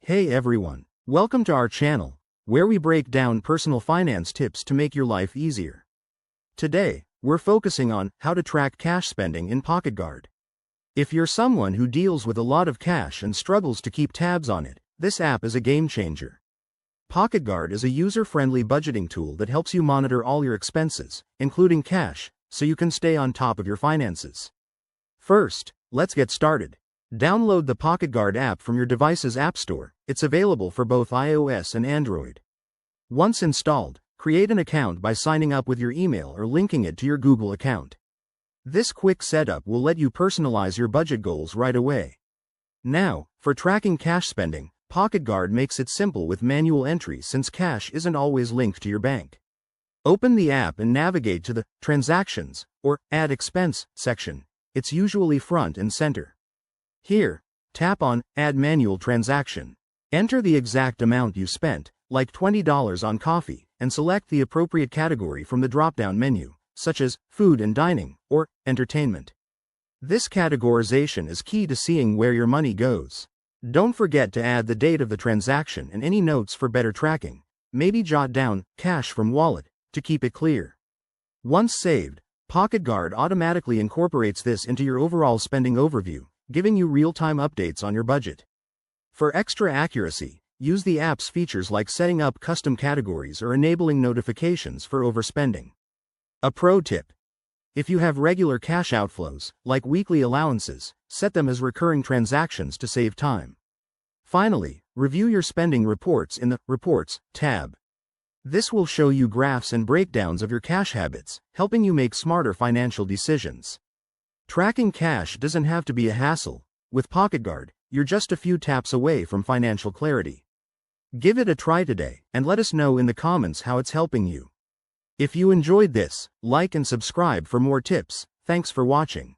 Hey everyone, welcome to our channel, where we break down personal finance tips to make your life easier. Today, we're focusing on how to track cash spending in PocketGuard. If you're someone who deals with a lot of cash and struggles to keep tabs on it, this app is a game changer. PocketGuard is a user-friendly budgeting tool that helps you monitor all your expenses, including cash, so you can stay on top of your finances. First, let's get started. Download the PocketGuard app from your device's app store. It's available for both iOS and Android. Once installed, create an account by signing up with your email or linking it to your Google account. This quick setup will let you personalize your budget goals right away. Now, for tracking cash spending, PocketGuard makes it simple with manual entry since cash isn't always linked to your bank. Open the app and navigate to the Transactions or Add Expense section. It's usually front and center. Here, tap on Add Manual Transaction. Enter the exact amount you spent, like $20 on coffee, and select the appropriate category from the drop-down menu, such as Food and Dining, or Entertainment. This categorization is key to seeing where your money goes. Don't forget to add the date of the transaction and any notes for better tracking. Maybe jot down Cash from Wallet to keep it clear. Once saved, PocketGuard automatically incorporates this into your overall spending overview, giving you real-time updates on your budget. For extra accuracy, use the app's features like setting up custom categories or enabling notifications for overspending. A pro tip: if you have regular cash outflows, like weekly allowances, set them as recurring transactions to save time. Finally, review your spending reports in the Reports tab. This will show you graphs and breakdowns of your cash habits, helping you make smarter financial decisions. Tracking cash doesn't have to be a hassle. With PocketGuard, you're just a few taps away from financial clarity. Give it a try today, and let us know in the comments how it's helping you. If you enjoyed this, like and subscribe for more tips. Thanks for watching.